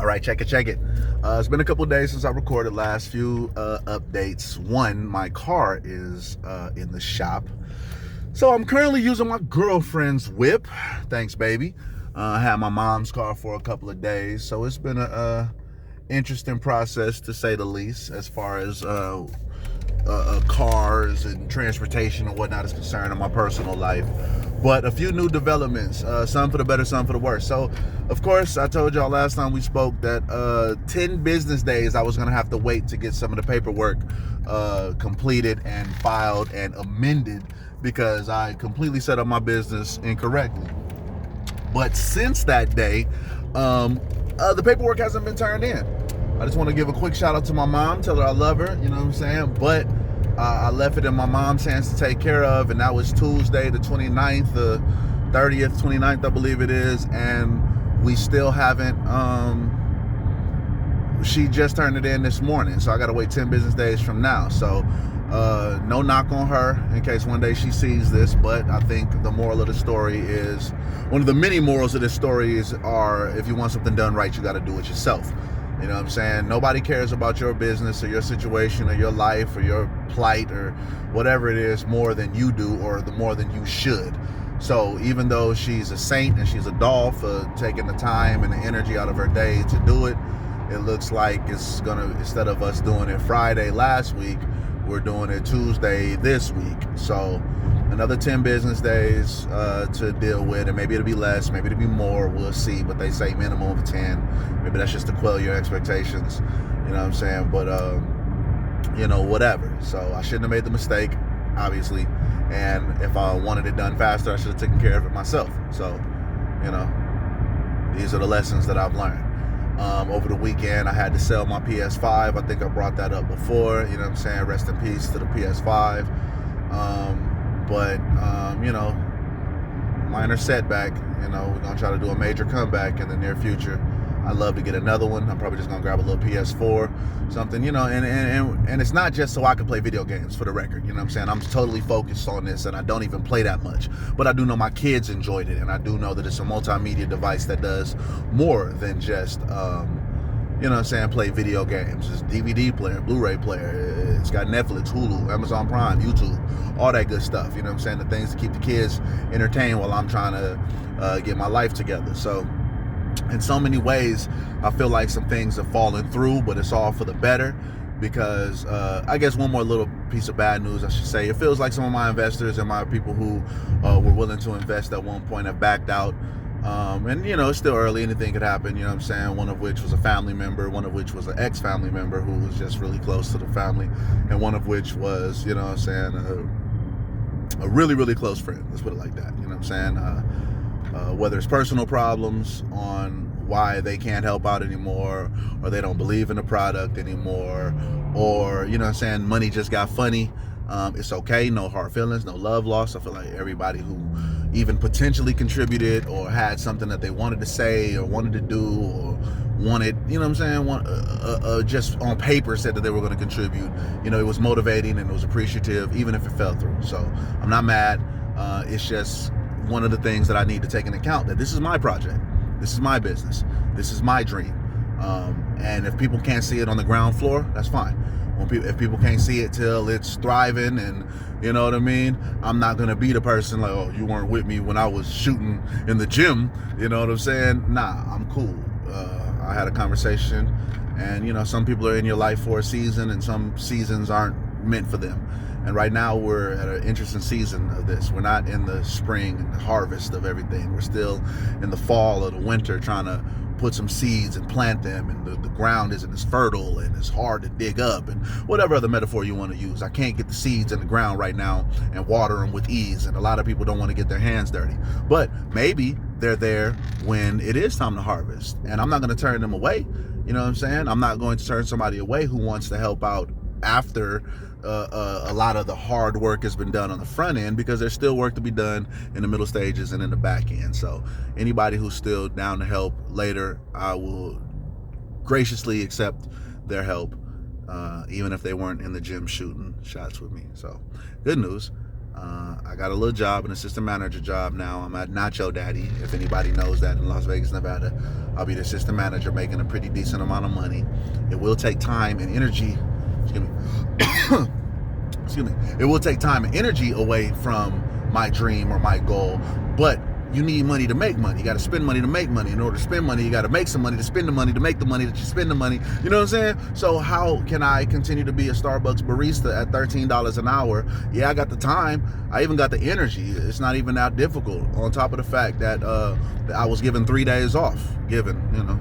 All right, check it. It's been a couple days since I recorded last few updates. One, my car is in the shop. So I'm currently using my girlfriend's whip. Thanks, baby. I had my mom's car for a couple of days. So it's been a interesting process, to say the least, as far as cars and transportation and whatnot is concerned in my personal life. But a few new developments, some for the better, some for the worse. So, of course, I told y'all last time we spoke that 10 business days I was going to have to wait to get some of the paperwork completed and filed and amended because I completely set up my business incorrectly. But since that day, the paperwork hasn't been turned in. I just want to give a quick shout out to my mom, tell her I love her, you know what I'm saying? But I left it in my mom's hands to take care of, and that was Tuesday the 29th, the 30th, 29th, I believe it is, and we still haven't, she just turned it in this morning, so I got to wait 10 business days from now. So no knock on her in case one day she sees this, but I think the moral of the story is, one of the many morals of this story are, if you want something done right, you got to do it yourself. You know what I'm saying? Nobody cares about your business or your situation or your life or your plight or whatever it is more than you do, or the more than you should. So even though she's a saint and she's a doll for taking the time and the energy out of her day to do it, it looks like it's gonna, instead of us doing it Friday last week, we're doing it Tuesday this week. So another 10 business days to deal with, and maybe it'll be less, maybe it'll be more, we'll see, but they say minimum of 10. Maybe that's just to quell your expectations, you know what I'm saying? But whatever. So I shouldn't have made the mistake, obviously, and if I wanted it done faster, I should have taken care of it myself. So these are the lessons that I've learned. Over the weekend, I had to sell my PS5. I think I brought that up before, you know what I'm saying? Rest in peace to the PS5. But minor setback. We're gonna try to do a major comeback in the near future. I'd love to get another one. I'm probably just gonna grab a little PS4, something, and it's not just so I can play video games, for the record. You know what I'm saying? I'm totally focused on this, and I don't even play that much. But I do know my kids enjoyed it, and I do know that it's a multimedia device that does more than just play video games. It's DVD player, Blu-ray player, it's got Netflix, Hulu, Amazon Prime, YouTube, all that good stuff, you know what I'm saying? The things to keep the kids entertained while I'm trying to get my life together. So in so many ways, I feel like some things have fallen through, but it's all for the better, because I guess one more little piece of bad news, I should say. It feels like some of my investors and my people who were willing to invest at one point have backed out. And it's still early, anything could happen, you know what I'm saying? One of which was a family member, one of which was an ex-family member who was just really close to the family, and one of which was, you know what I'm saying, a really, really close friend, let's put it like that, you know what I'm saying? Whether it's personal problems on why they can't help out anymore, or they don't believe in the product anymore, or, you know what I'm saying, money just got funny. It's okay, no hard feelings, no love lost. I feel like everybody who even potentially contributed or had something that they wanted to say or wanted to do or wanted, you know what I'm saying, just on paper said that they were going to contribute. It was motivating and it was appreciative, even if it fell through. So I'm not mad. It's just one of the things that I need to take into account, that this is my project, this is my business, this is my dream. And if people can't see it on the ground floor, that's fine. If people can't see it till it's thriving, and you know what I mean, I'm not gonna be the person like, oh, you weren't with me when I was shooting in the gym, you know what I'm saying? Nah, I'm cool. I had a conversation, and some people are in your life for a season, and some seasons aren't meant for them. And right now we're at an interesting season of this. We're not in the spring and the harvest of everything. We're still in the fall or the winter, trying to put some seeds and plant them, and the ground isn't as fertile and it's hard to dig up, and whatever other metaphor you want to use. I can't get the seeds in the ground right now and water them with ease, and a lot of people don't want to get their hands dirty, but maybe they're there when it is time to harvest, and I'm not going to turn them away. You know what I'm saying? I'm not going to turn somebody away who wants to help out after a lot of the hard work has been done on the front end, because there's still work to be done in the middle stages and in the back end. So anybody who's still down to help later, I will graciously accept their help, even if they weren't in the gym shooting shots with me. So good news. I got a little job, an assistant manager job now. I'm at Nacho Daddy. If anybody knows that, in Las Vegas, Nevada, I'll be the assistant manager, making a pretty decent amount of money. It will take time and energy. Excuse me. Excuse me. It will take time and energy away from my dream or my goal, but you need money to make money. You got to spend money to make money. In order to spend money, you got to make some money to spend the money to make the money that you spend the money. You know what I'm saying? So how can I continue to be a Starbucks barista at $13 an hour? Yeah, I got the time. I even got the energy. It's not even that difficult. On top of the fact that I was given 3 days off. Given, you know,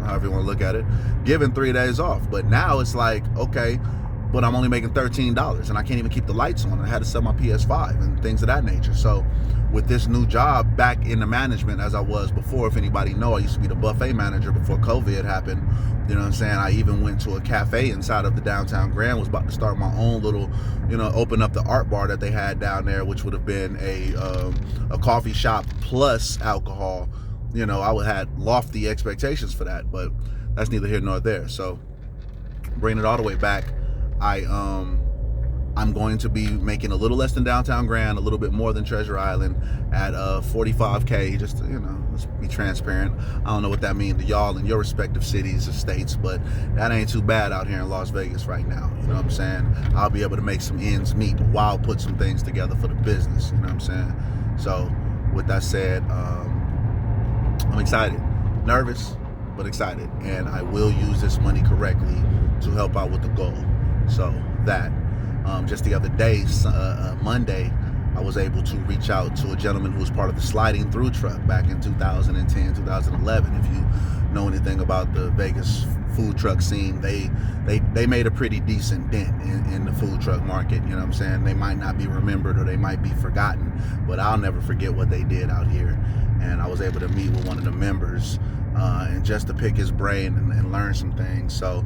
however you want to look at it. Given 3 days off. But now it's like, okay, but I'm only making $13 and I can't even keep the lights on. I had to sell my PS5 and things of that nature. So with this new job back in the management as I was before, if anybody know, I used to be the buffet manager before COVID happened. You know what I'm saying? I even went to a cafe inside of the downtown Grand, was about to start my own little, you know, open up the art bar that they had down there, which would have been a coffee shop plus alcohol. You know, I had lofty expectations for that, but that's neither here nor there. So bringing it all the way back, I'm going to be making a little less than downtown Grand, a little bit more than Treasure Island at $45K, just to, you know, let's be transparent. I don't know what that means to y'all in your respective cities or states, but that ain't too bad out here in Las Vegas right now. You know what I'm saying? I'll be able to make some ends meet while put some things together for the business. You know what I'm saying? So with that said, I'm excited, nervous, but excited, and I will use this money correctly to help out with the goal. So that just the other day, Monday, I was able to reach out to a gentleman who was part of the Sliding Through truck back in 2010, 2011. If you know anything about the Vegas food truck scene, they made a pretty decent dent in the food truck market. You know what I'm saying? They might not be remembered or they might be forgotten, but I'll never forget what they did out here. And I was able to meet with one of the members and just to pick his brain and learn some things. So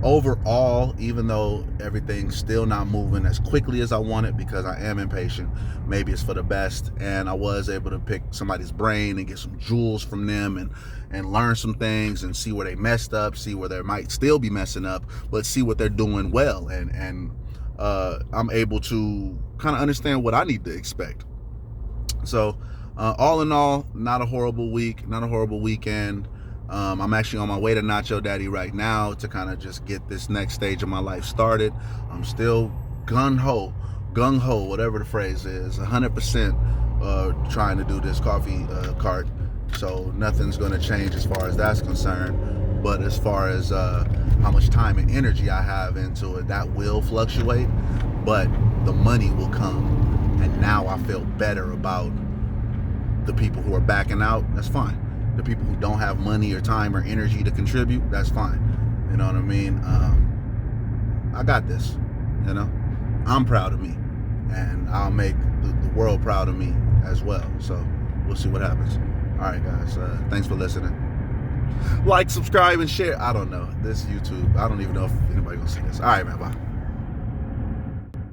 overall, even though everything's still not moving as quickly as I want it because I am impatient, maybe it's for the best, and I was able to pick somebody's brain and get some jewels from them and learn some things and see where they messed up, see where they might still be messing up, but see what they're doing well, and I'm able to kind of understand what I need to expect. So all in all, not a horrible week, not a horrible weekend. I'm actually on my way to Nacho Daddy right now to kind of just get this next stage of my life started. I'm still gung-ho, whatever the phrase is, 100% trying to do this coffee cart. So nothing's going to change as far as that's concerned. But as far as how much time and energy I have into it, that will fluctuate, but the money will come. And now I feel better about the people who are backing out. That's fine. The people who don't have money or time or energy to contribute, that's fine. You know what I mean? I got this, you know? I'm proud of me, and I'll make the world proud of me as well. So we'll see what happens. All right, guys, thanks for listening. Like, subscribe, and share. I don't know. This YouTube, I don't even know if anybody's gonna see this. All right, man, bye.